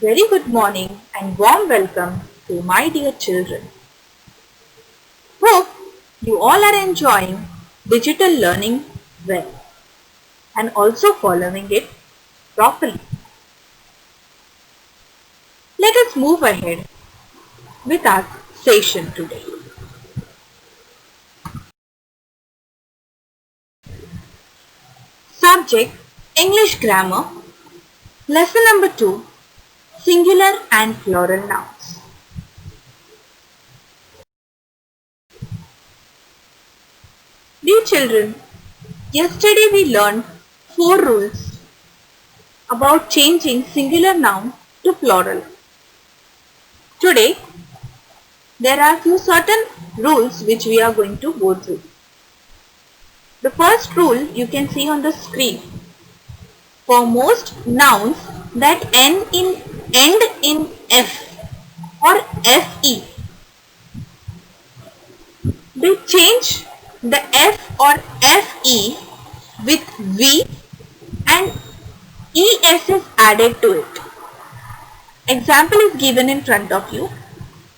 Very good morning and warm welcome to my dear children. Hope you all are enjoying digital learning well and also following it properly. Let us move ahead with our session today. Subject English Grammar. Lesson number 2, Singular and Plural Nouns. Dear children, yesterday we learned 4 rules about changing singular noun to plural. Today, there are few certain rules which we are going to go through. The first rule you can see on the screen. For most nouns that end in F or FE, they change the F or FE with V and ES is added to it. Example is given in front of you.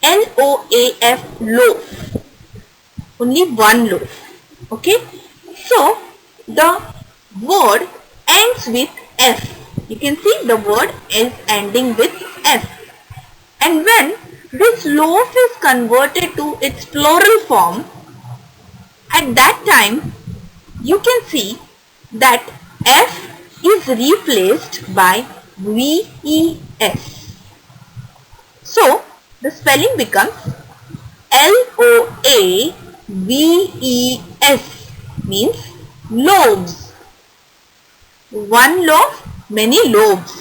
LOAF, loaf. Only one loaf. Okay. So the word ends with F. You can see the word is ending with F. And when this loaf is converted to its plural form, at that time you can see that F is replaced by VES. So the spelling becomes LOAVES, means loaves. One loaf, many loaves.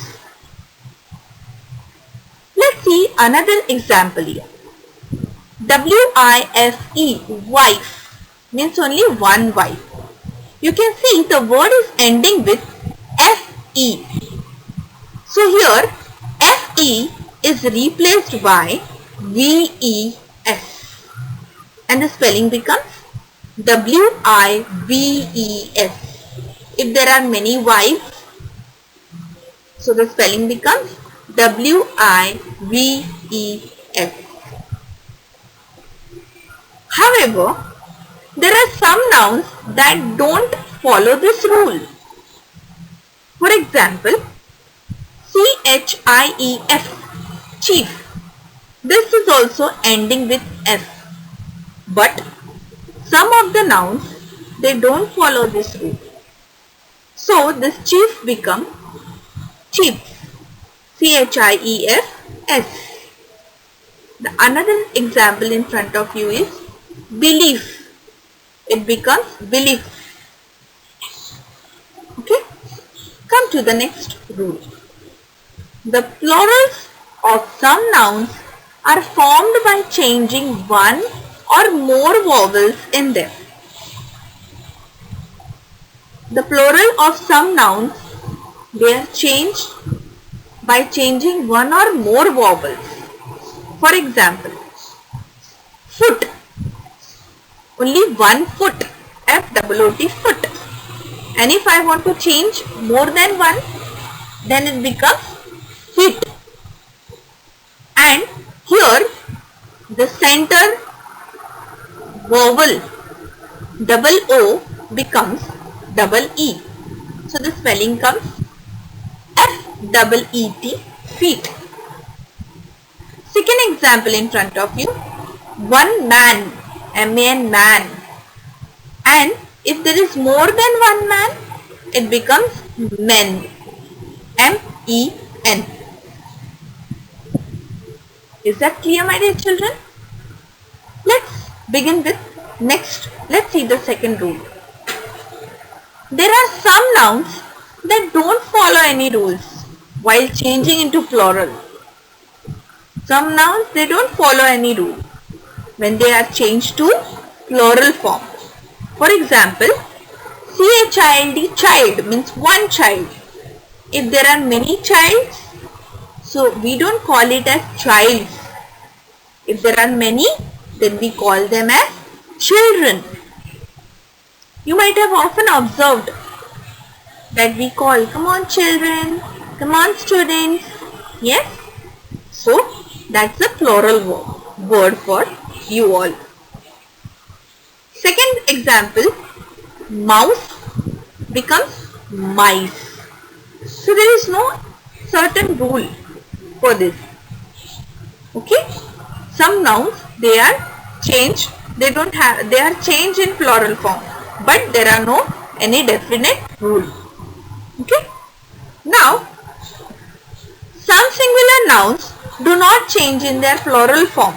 Let's see another example here. WIFE, wife, means only one wife. You can see the word is ending with FE. So here FE is replaced by VES and the spelling becomes WIVES. If there are many wives, so the spelling becomes WIVES. However, there are some nouns that don't follow this rule. For example, CHIEF, chief. This is also ending with F. But some of the nouns, they don't follow this rule. So this chief becomes chiefs. CHIEFS. The another example in front of you is belief. It becomes belief. Okay. Come to the next rule. The plurals of some nouns are formed by changing one or more vowels in them. The plural of some nouns, they are changed by changing one or more vowels. For example, foot, only one foot, FOOT, foot. And if I want to change more than one, then it becomes feet. And here the center vowel double O becomes double E. So the spelling comes FEET, feet. Second example in front of you, one man, MAN, man. And if there is more than one man, it becomes men, MEN. Is that clear, my dear children? Let's begin with next. Let's see the second rule. There are some nouns that don't follow any rules while changing into plural. Some nouns, they don't follow any rule when they are changed to plural form. For example, CHILD, child, means one child. If there are many childs, so we don't call it as childs. If there are many, then we call them as children. You might have often observed that we call, come on children, come on students. Yes, So that's the plural word for you all. Second example, mouse becomes mice. So there is no certain rule for this. Okay, some nouns they are changed, they are changed in plural form, but there are no any definite rule. Okay, now some singular nouns do not change in their plural form.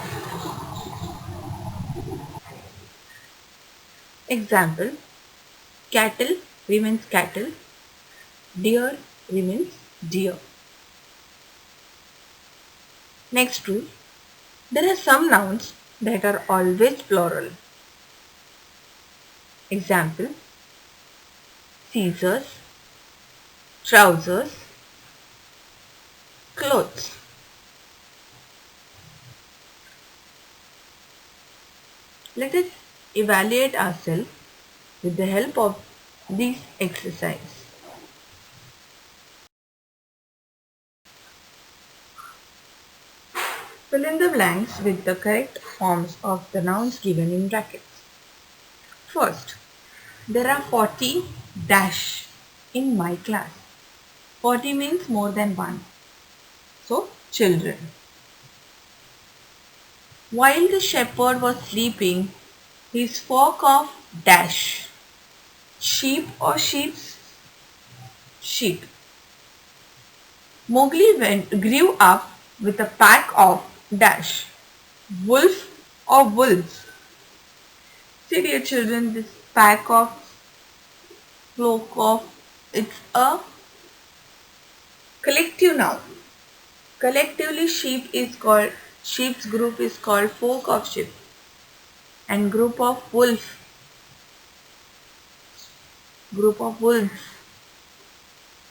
Example, cattle remains cattle, deer remains deer. Next rule, there are some nouns that are always plural. Example, scissors, trousers, clothes. Let us evaluate ourselves with the help of this exercise. Fill in the blanks with the correct forms of the nouns given in brackets. First, there are 40 dash in my class. 40 means more than one. So, children. While the shepherd was sleeping, his flock of dash. Sheep or sheeps? Sheep. Mowgli grew up with a pack of dash. Wolf or wolves? See dear children, this pack of, flock of, it's a collective noun. Collectively sheep's group is called flock of sheep, and group of wolves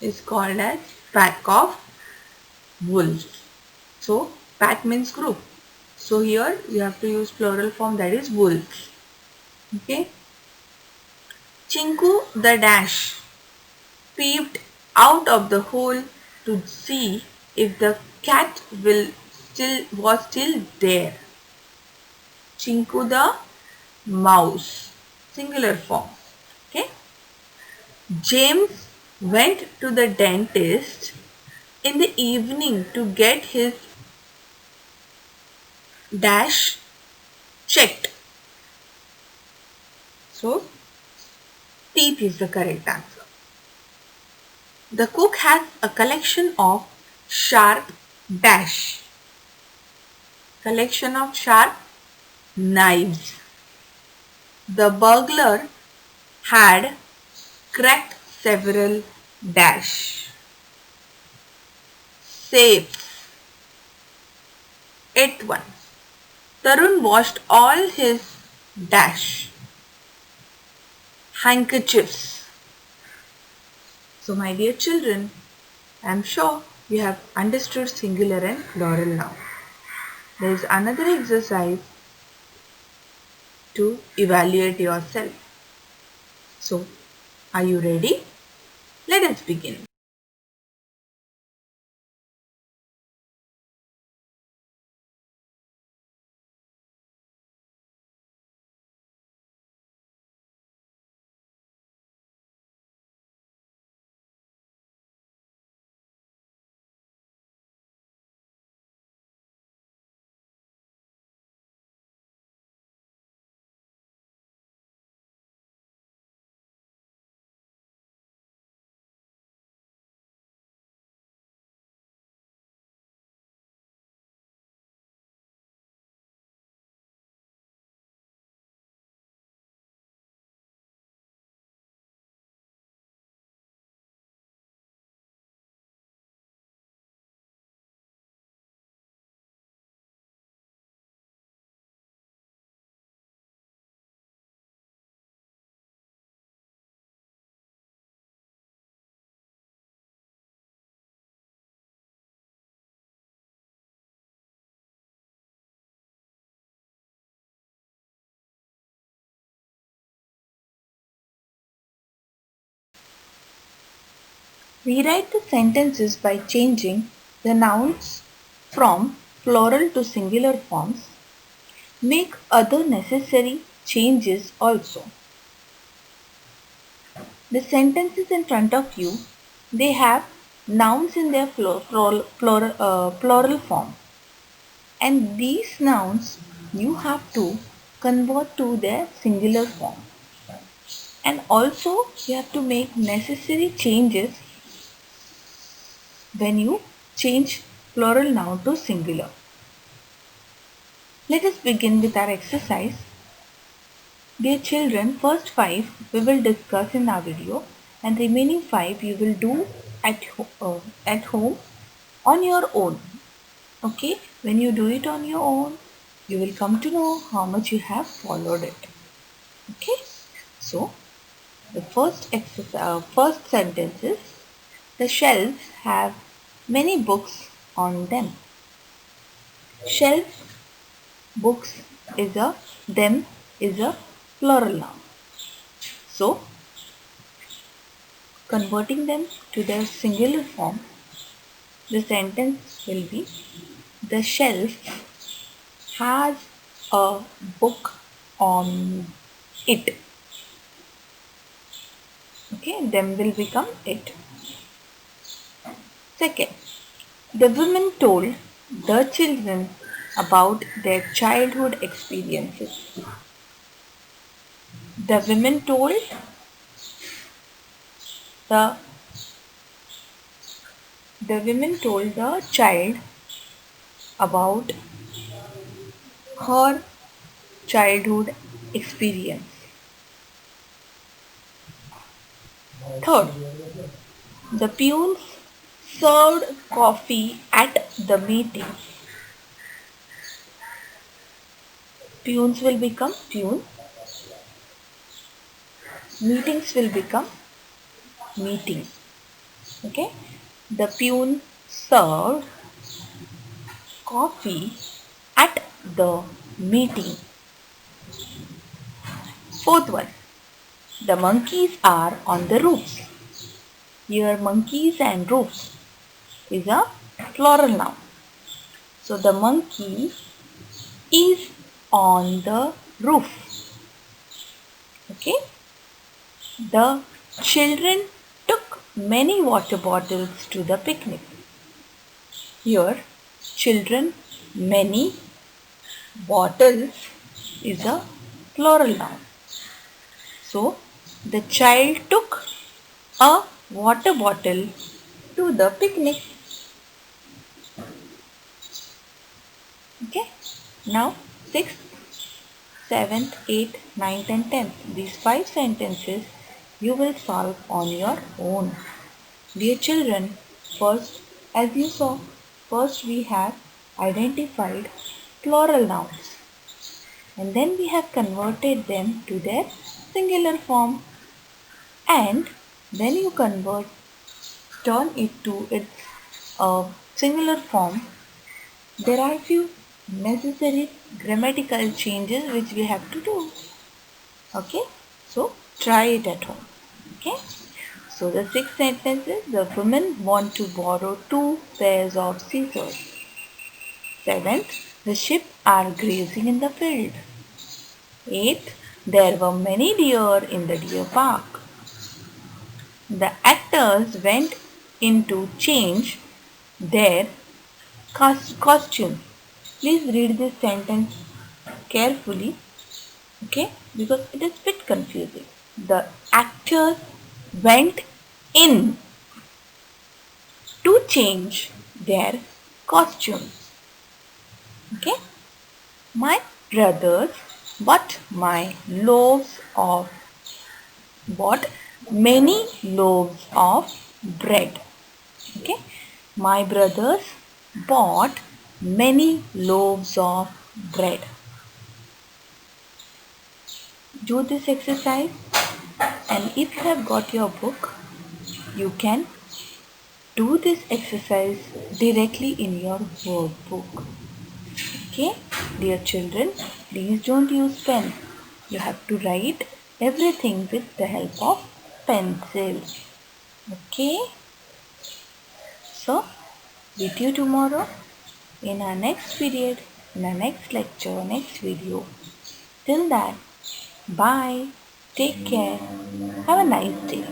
is called as pack of wolves. So pack means group. So here you have to use plural form, that is wolves. Okay. Chinku the dash peeped out of the hole to see if the cat was still there. Chinku the mouse, singular form. Okay. James went to the dentist in the evening to get his dash checked. So teeth is the correct answer. The cook has a collection of sharp dash. Collection of sharp knives. The burglar had cracked several dash safes. Eighth one. Tarun washed all his dash handkerchiefs. So my dear children, I am sure you have understood singular and plural now. There is another exercise to evaluate yourself. So, are you ready? Let us begin. Rewrite the sentences by changing the nouns from plural to singular forms, make other necessary changes also. The sentences in front of you, they have nouns in their plural form, and these nouns you have to convert to their singular form, and also you have to make necessary changes when you change plural noun to singular. Let us begin with our exercise. Dear children, first 5 we will discuss in our video, and remaining 5 you will do at home on your own. Okay, when you do it on your own, you will come to know how much you have followed it. Okay, so the first sentence is, the shelves have many books on them. Shelf, books is a, them is a plural noun. So converting them to their singular form, the sentence will be, the shelf has a book on it. Okay, them will become it. Second, the women told the children about their childhood experiences. The women told the women told the child about her childhood experience. Third, the peons served coffee at the meeting. Peons will become peon. Meetings will become meeting. Okay. The peon served coffee at the meeting. Fourth one, the monkeys are on the roofs. Here monkeys and roofs is a plural noun. So the monkey is on the roof. Okay. The children took many water bottles to the picnic. Here children, many, bottles is a plural noun. So the child took a water bottle to the picnic. Okay. Now 6th, 7th, 8th, 9th and 10th. These 5 sentences you will solve on your own. Dear children, first, as you saw, first we have identified plural nouns, and then we have converted them to their singular form, and then you turn it to its singular form. There are few necessary grammatical changes which we have to do. Okay, so try it at home. Okay, so the 6th sentence is, the women want to borrow 2 pairs of scissors. 7th, the sheep are grazing in the field. 8th, there were many deer in the deer park. The actors went in to change their costume. Please read this sentence carefully, okay, because it is a bit confusing. The actors went in to change their costumes. Okay, my brothers bought many loaves of bread. Okay, my brothers bought many loaves of bread. Do this exercise, and if you have got your book, you can do this exercise directly in your workbook. Okay, dear children, please don't use pen. You have to write everything with the help of pencil. Okay, so meet you tomorrow in our next period, in our next lecture, next video. Till that, bye. Take care. Have a nice day.